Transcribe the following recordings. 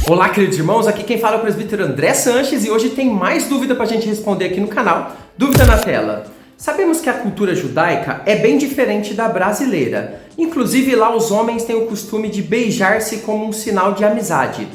Olá, queridos irmãos, aqui quem fala é o presbítero André Sanches e hoje tem mais dúvida para a gente responder aqui no canal. Dúvida na tela. Sabemos que a cultura judaica é bem diferente da brasileira. Inclusive lá os homens têm o costume de beijar-se como um sinal de amizade.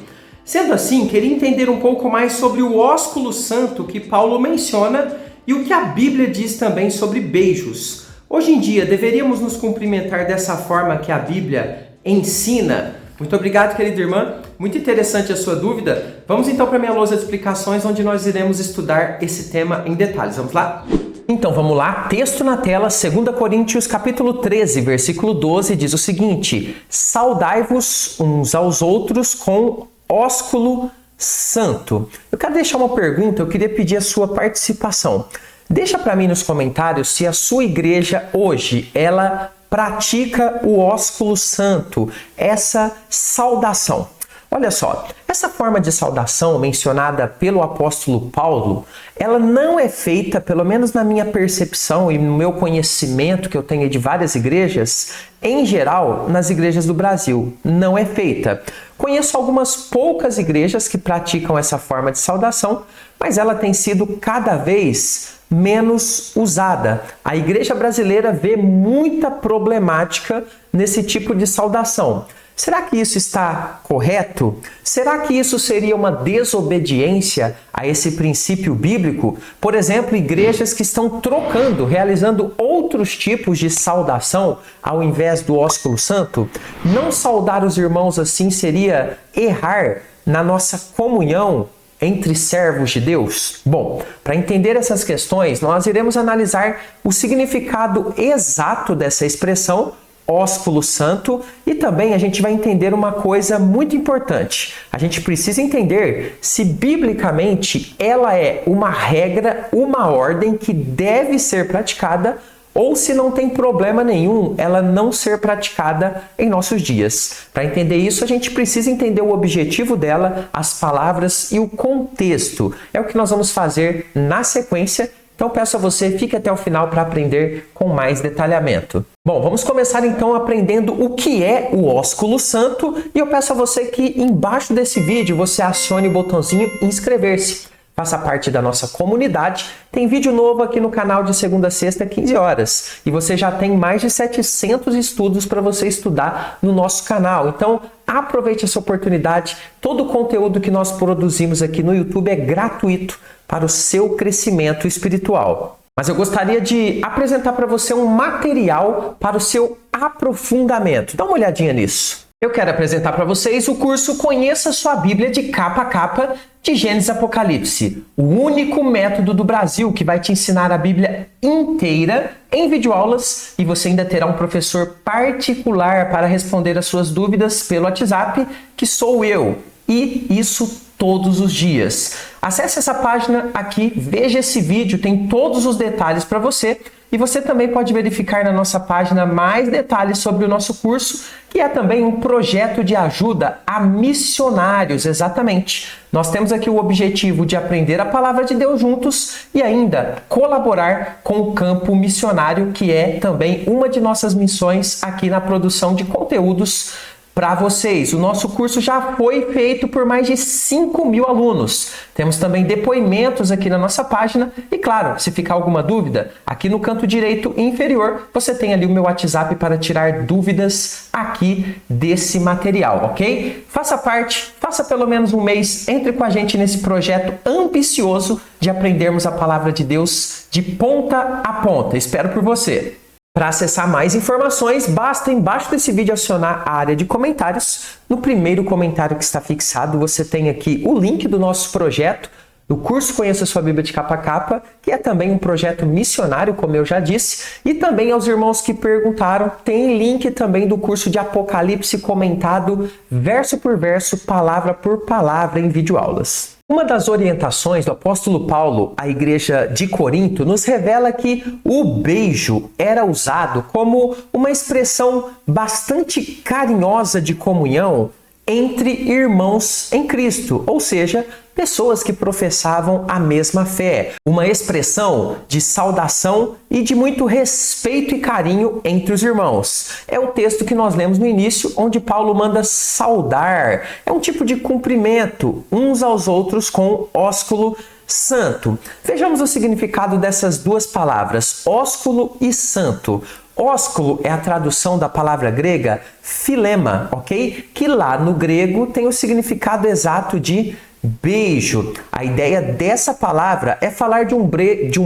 Sendo assim, queria entender um pouco mais sobre o ósculo santo que Paulo menciona e o que a Bíblia diz também sobre beijos. Hoje em dia, deveríamos nos cumprimentar dessa forma que a Bíblia ensina? Muito obrigado, querida irmã. Muito interessante a sua dúvida. Vamos então para a minha lousa de explicações, onde nós iremos estudar esse tema em detalhes. Vamos lá? Então, vamos lá. Texto na tela, 2 Coríntios, capítulo 13, versículo 12, diz o seguinte: saudai-vos uns aos outros com ósculo santo. Eu quero deixar uma pergunta, eu queria pedir a sua participação. Deixa para mim nos comentários se a sua igreja hoje, ela pratica o ósculo santo, essa saudação. Olha só, essa forma de saudação mencionada pelo apóstolo Paulo, ela não é feita, pelo menos na minha percepção e no meu conhecimento que eu tenho de várias igrejas, em geral, nas igrejas do Brasil, não é feita. Conheço algumas poucas igrejas que praticam essa forma de saudação, mas ela tem sido cada vez menos usada. A igreja brasileira vê muita problemática nesse tipo de saudação. Será que isso está correto? Será que isso seria uma desobediência a esse princípio bíblico? Por exemplo, igrejas que estão trocando, realizando outros tipos de saudação ao invés do ósculo santo? Não saudar os irmãos assim seria errar na nossa comunhão entre servos de Deus? Bom, para entender essas questões, nós iremos analisar o significado exato dessa expressão, ósculo santo, e também a gente vai entender uma coisa muito importante. A gente precisa entender se biblicamente ela é uma regra, uma ordem que deve ser praticada, ou se não tem problema nenhum ela não ser praticada em nossos dias. Para entender isso, a gente precisa entender o objetivo dela, as palavras e o contexto. É o que nós vamos fazer na sequência. Então peço a você, fique até o final para aprender com mais detalhamento. Bom, vamos começar então aprendendo o que é o ósculo santo, e eu peço a você que embaixo desse vídeo você acione o botãozinho inscrever-se. Faça parte da nossa comunidade. Tem vídeo novo aqui no canal de segunda a sexta, 15 horas. E você já tem mais de 700 estudos para você estudar no nosso canal. Então, aproveite essa oportunidade. Todo o conteúdo que nós produzimos aqui no YouTube é gratuito para o seu crescimento espiritual. Mas eu gostaria de apresentar para você um material para o seu aprofundamento. Dá uma olhadinha nisso. Eu quero apresentar para vocês o curso Conheça Sua Bíblia de Capa a Capa, de Gênesis a Apocalipse. O único método do Brasil que vai te ensinar a Bíblia inteira em videoaulas, e você ainda terá um professor particular para responder as suas dúvidas pelo WhatsApp, que sou eu. E isso todos os dias. Acesse essa página aqui, veja esse vídeo, tem todos os detalhes para você. E você também pode verificar na nossa página mais detalhes sobre o nosso curso, que é também um projeto de ajuda a missionários, exatamente. Nós temos aqui o objetivo de aprender a palavra de Deus juntos e ainda colaborar com o campo missionário, que é também uma de nossas missões aqui na produção de conteúdos para vocês. O nosso curso já foi feito por mais de 5.000 alunos. Temos também depoimentos aqui na nossa página. E claro, se ficar alguma dúvida, aqui no canto direito inferior, você tem ali o meu WhatsApp para tirar dúvidas aqui desse material, ok? Faça parte, faça pelo menos um mês, entre com a gente nesse projeto ambicioso de aprendermos a palavra de Deus de ponta a ponta. Espero por você. Para acessar mais informações, basta embaixo desse vídeo acionar a área de comentários. No primeiro comentário que está fixado, você tem aqui o link do nosso projeto, do curso Conheça Sua Bíblia de Capa a Capa, que é também um projeto missionário, como eu já disse. E também aos irmãos que perguntaram, tem link também do curso de Apocalipse comentado, verso por verso, palavra por palavra, em videoaulas. Uma das orientações do apóstolo Paulo à igreja de Corinto nos revela que o beijo era usado como uma expressão bastante carinhosa de comunhão entre irmãos em Cristo, ou seja, pessoas que professavam a mesma fé, uma expressão de saudação e de muito respeito e carinho entre os irmãos. É o texto que nós lemos no início, onde Paulo manda saudar. É um tipo de cumprimento uns aos outros com ósculo santo. Vejamos o significado dessas duas palavras, ósculo e santo. Ósculo é a tradução da palavra grega philema, ok? Que lá no grego tem o significado exato de beijo. A ideia dessa palavra é falar de um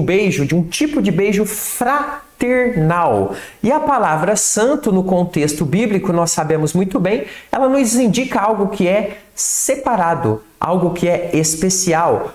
beijo, de um tipo de beijo fraternal. E a palavra santo, no contexto bíblico, nós sabemos muito bem, ela nos indica algo que é separado, algo que é especial,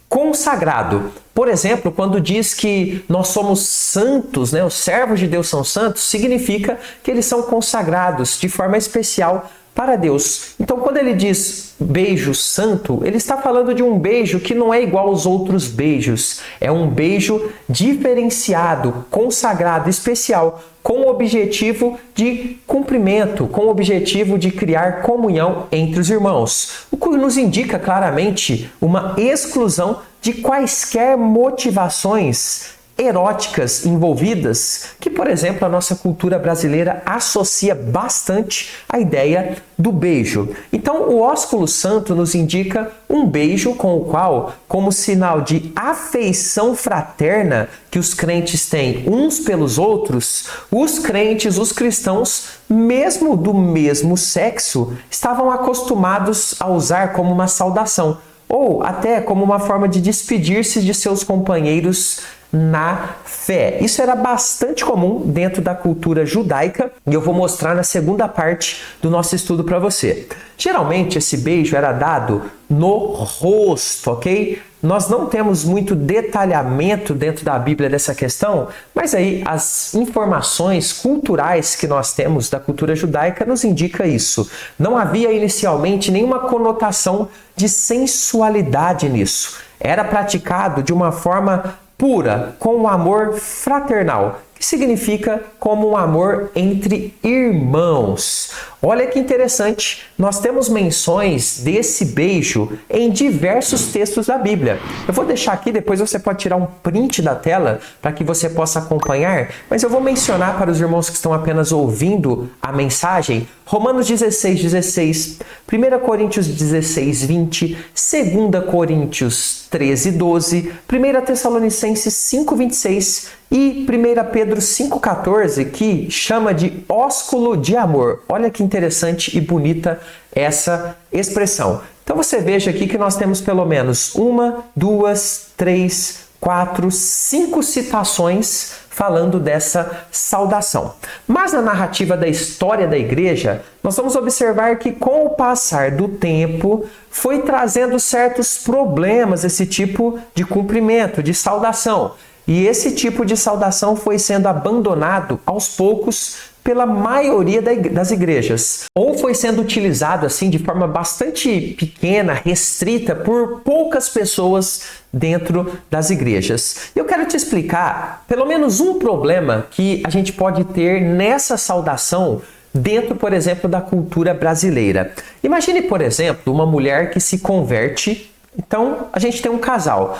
consagrado. Por exemplo, quando diz que nós somos santos, os servos de Deus são santos, significa que eles são consagrados de forma especial para Deus. Então, quando ele diz beijo santo, ele está falando de um beijo que não é igual aos outros beijos. É um beijo diferenciado, consagrado, especial, com o objetivo de cumprimento, com o objetivo de criar comunhão entre os irmãos. O que nos indica claramente uma exclusão de quaisquer motivações eróticas envolvidas, que, por exemplo, a nossa cultura brasileira associa bastante à ideia do beijo. Então, o ósculo santo nos indica um beijo com o qual, como sinal de afeição fraterna que os crentes têm uns pelos outros, os crentes, os cristãos, mesmo do mesmo sexo, estavam acostumados a usar como uma saudação, ou até como uma forma de despedir-se de seus companheiros na fé. Isso era bastante comum dentro da cultura judaica e eu vou mostrar na segunda parte do nosso estudo para você. Geralmente esse beijo era dado no rosto, ok? Nós não temos muito detalhamento dentro da Bíblia dessa questão, mas aí as informações culturais que nós temos da cultura judaica nos indica isso. Não havia inicialmente nenhuma conotação de sensualidade nisso. Era praticado de uma forma pura, com o amor fraternal, que significa como um amor entre irmãos. Olha que interessante, nós temos menções desse beijo em diversos textos da Bíblia. Eu vou deixar aqui, depois você pode tirar um print da tela para que você possa acompanhar, mas eu vou mencionar para os irmãos que estão apenas ouvindo a mensagem, Romanos 16:16, 1 Coríntios 16:20, 2 Coríntios 13:12, 1 Tessalonicenses 5:26 e 1 Pedro 5:14, que chama de ósculo de amor. Olha que interessante e bonita essa expressão. Então você veja aqui que nós temos pelo menos 1, 2, 3, 4, 5 citações falando dessa saudação. Mas na narrativa da história da igreja, nós vamos observar que com o passar do tempo foi trazendo certos problemas esse tipo de cumprimento, de saudação. E esse tipo de saudação foi sendo abandonado aos poucos pela maioria das igrejas. Ou foi sendo utilizado assim de forma bastante pequena, restrita por poucas pessoas dentro das igrejas. Eu quero te explicar pelo menos um problema que a gente pode ter nessa saudação dentro, por exemplo, da cultura brasileira. Imagine, por exemplo, uma mulher que se converte. Então, a gente tem um casal.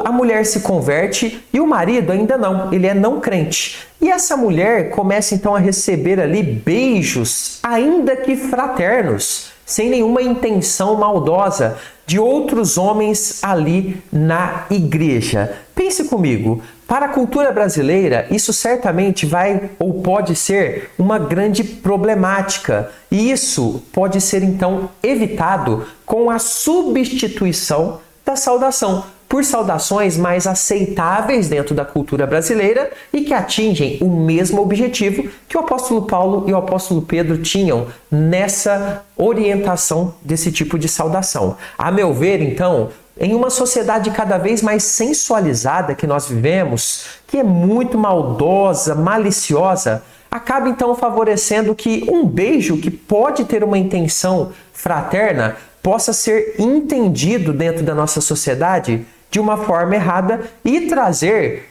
A mulher se converte e o marido ainda não, ele é não crente. E essa mulher começa então a receber ali beijos, ainda que fraternos, sem nenhuma intenção maldosa, de outros homens ali na igreja. Pense comigo, para a cultura brasileira, isso certamente vai ou pode ser uma grande problemática. E isso pode ser então evitado com a substituição da saudação por saudações mais aceitáveis dentro da cultura brasileira e que atingem o mesmo objetivo que o apóstolo Paulo e o apóstolo Pedro tinham nessa orientação desse tipo de saudação. A meu ver, então, em uma sociedade cada vez mais sensualizada que nós vivemos, que é muito maldosa, maliciosa, acaba então favorecendo que um beijo que pode ter uma intenção fraterna possa ser entendido dentro da nossa sociedade de uma forma errada e trazer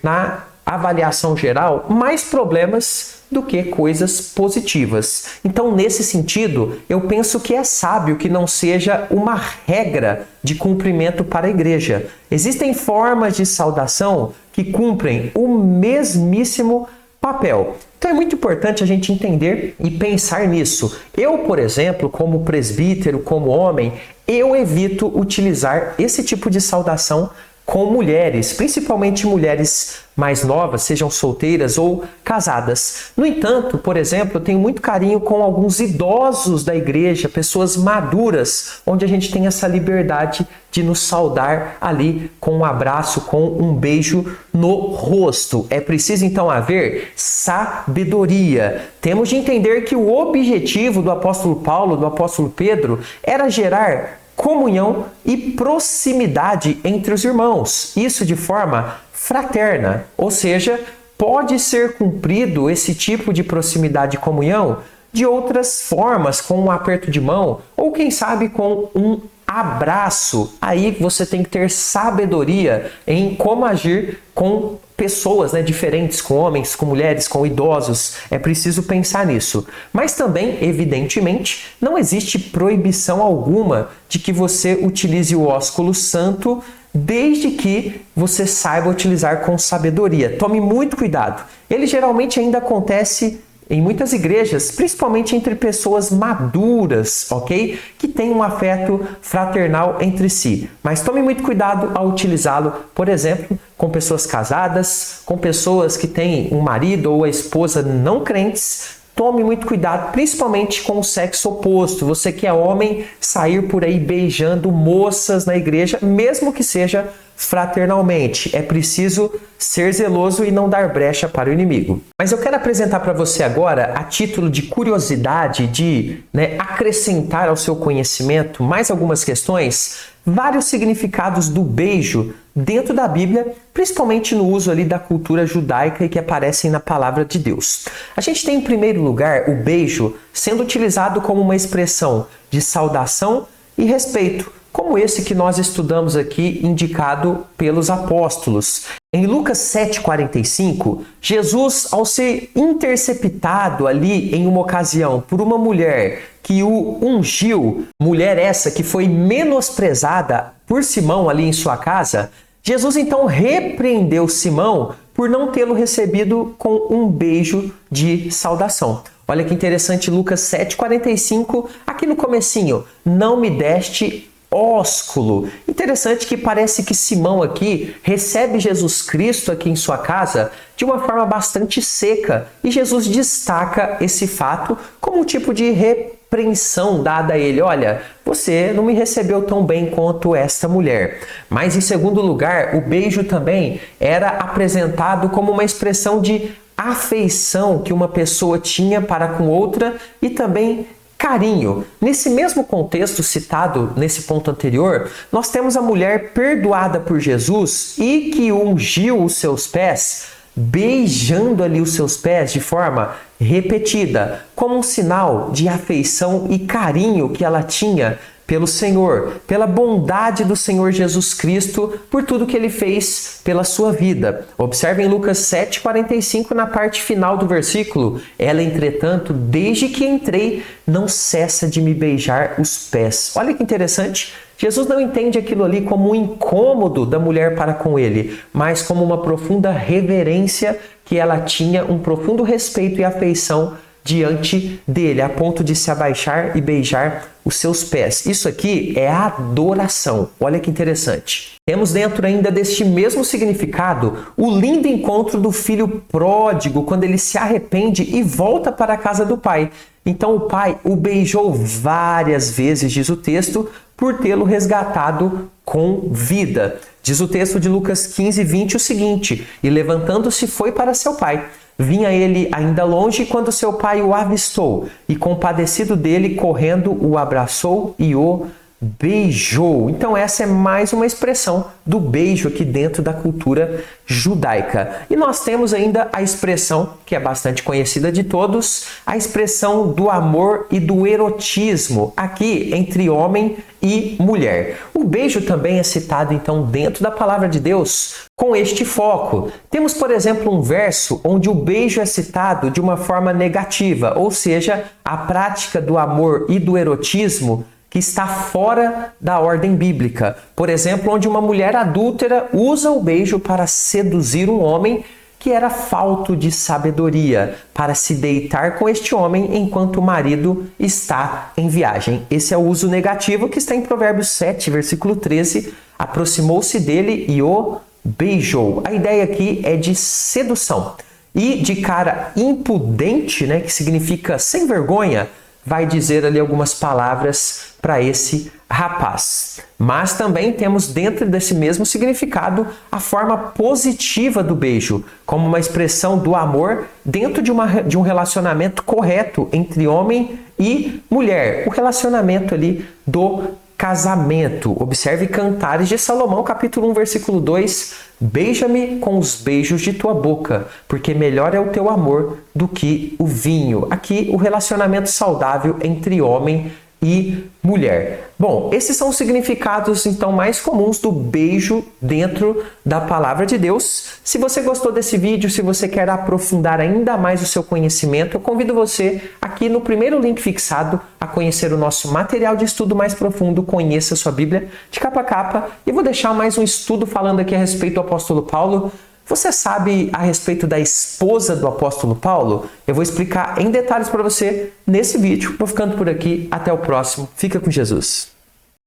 avaliação geral, mais problemas do que coisas positivas. Então, nesse sentido, eu penso que é sábio que não seja uma regra de cumprimento para a igreja. Existem formas de saudação que cumprem o mesmíssimo papel. Então é muito importante a gente entender e pensar nisso. Eu, por exemplo, como presbítero, como homem, eu evito utilizar esse tipo de saudação com mulheres, principalmente mulheres mais novas, sejam solteiras ou casadas. No entanto, por exemplo, eu tenho muito carinho com alguns idosos da igreja, pessoas maduras, onde a gente tem essa liberdade de nos saudar ali com um abraço, com um beijo no rosto. É preciso então haver sabedoria. Temos de entender que o objetivo do apóstolo Paulo, do apóstolo Pedro, era gerar comunhão e proximidade entre os irmãos. Isso de forma fraterna, ou seja, pode ser cumprido esse tipo de proximidade e comunhão de outras formas, com um aperto de mão ou quem sabe com um abraço. Aí você tem que ter sabedoria em como agir com pessoas, diferentes, com homens, com mulheres, com idosos. É preciso pensar nisso. Mas também, evidentemente, não existe proibição alguma de que você utilize o ósculo santo, desde que você saiba utilizar com sabedoria. Tome muito cuidado. Ele geralmente ainda acontece em muitas igrejas, principalmente entre pessoas maduras, ok? Que têm um afeto fraternal entre si. Mas tome muito cuidado ao utilizá-lo, por exemplo, com pessoas casadas, com pessoas que têm um marido ou a esposa não crentes. Tome muito cuidado, principalmente com o sexo oposto. Você que é homem, sair por aí beijando moças na igreja, mesmo que seja fraternalmente. É preciso ser zeloso e não dar brecha para o inimigo. Mas eu quero apresentar para você agora, a título de curiosidade, de acrescentar ao seu conhecimento mais algumas questões, vários significados do beijo dentro da Bíblia, principalmente no uso ali da cultura judaica e que aparecem na palavra de Deus. A gente tem em primeiro lugar o beijo sendo utilizado como uma expressão de saudação e respeito, como esse que nós estudamos aqui, indicado pelos apóstolos. Em Lucas 7,45, Jesus, ao ser interceptado ali em uma ocasião por uma mulher que o ungiu, mulher essa que foi menosprezada por Simão ali em sua casa, Jesus então repreendeu Simão por não tê-lo recebido com um beijo de saudação. Olha que interessante, Lucas 7,45, aqui no comecinho, não me deste ósculo. Interessante que parece que Simão aqui recebe Jesus Cristo aqui em sua casa de uma forma bastante seca. E Jesus destaca esse fato como um tipo de repreensão dada a ele. Olha, você não me recebeu tão bem quanto esta mulher. Mas em segundo lugar, o beijo também era apresentado como uma expressão de afeição que uma pessoa tinha para com outra e também carinho. Nesse mesmo contexto citado nesse ponto anterior, nós temos a mulher perdoada por Jesus e que ungiu os seus pés, beijando ali os seus pés de forma repetida, como um sinal de afeição e carinho que ela tinha pelo Senhor, pela bondade do Senhor Jesus Cristo, por tudo que Ele fez pela sua vida. Observem Lucas 7,45 na parte final do versículo. Ela, entretanto, desde que entrei, não cessa de me beijar os pés. Olha que interessante. Jesus não entende aquilo ali como um incômodo da mulher para com ele, mas como uma profunda reverência que ela tinha, um profundo respeito e afeição diante dele, a ponto de se abaixar e beijar os seus pés. Isso aqui é adoração. Olha que interessante. Temos dentro ainda deste mesmo significado o lindo encontro do filho pródigo, quando ele se arrepende e volta para a casa do pai. Então o pai o beijou várias vezes, diz o texto, por tê-lo resgatado com vida. Diz o texto de Lucas 15:20 o seguinte: e levantando-se foi para seu pai. Vinha ele ainda longe quando seu pai o avistou, e compadecido dele, correndo, o abraçou e o beijou. Então essa é mais uma expressão do beijo aqui dentro da cultura judaica. E nós temos ainda a expressão, que é bastante conhecida de todos, a expressão do amor e do erotismo, aqui entre homem e mulher. O beijo também é citado então dentro da palavra de Deus com este foco. Temos, por exemplo, um verso onde o beijo é citado de uma forma negativa, ou seja, a prática do amor e do erotismo que está fora da ordem bíblica. Por exemplo, onde uma mulher adúltera usa o beijo para seduzir um homem que era falto de sabedoria, para se deitar com este homem enquanto o marido está em viagem. Esse é o uso negativo que está em Provérbios 7, versículo 13. Aproximou-se dele e o beijou. A ideia aqui é de sedução. E de cara impudente, né, que significa sem vergonha, vai dizer ali algumas palavras para esse rapaz. Mas também temos dentro desse mesmo significado a forma positiva do beijo, como uma expressão do amor dentro de um relacionamento correto entre homem e mulher. O relacionamento ali do casamento. Observe Cantares de Salomão, capítulo 1, versículo 2. Beija-me com os beijos de tua boca, porque melhor é o teu amor do que o vinho. Aqui, o relacionamento saudável entre homem e mulher. Bom, esses são os significados então mais comuns do beijo dentro da palavra de Deus. Se você gostou desse vídeo, se você quer aprofundar ainda mais o seu conhecimento, eu convido você aqui no primeiro link fixado a conhecer o nosso material de estudo mais profundo, Conheça a Sua Bíblia, de capa a capa. E vou deixar mais um estudo falando aqui a respeito do apóstolo Paulo. Você sabe a respeito da esposa do apóstolo Paulo? Eu vou explicar em detalhes para você nesse vídeo. Vou ficando por aqui. Até o próximo. Fica com Jesus.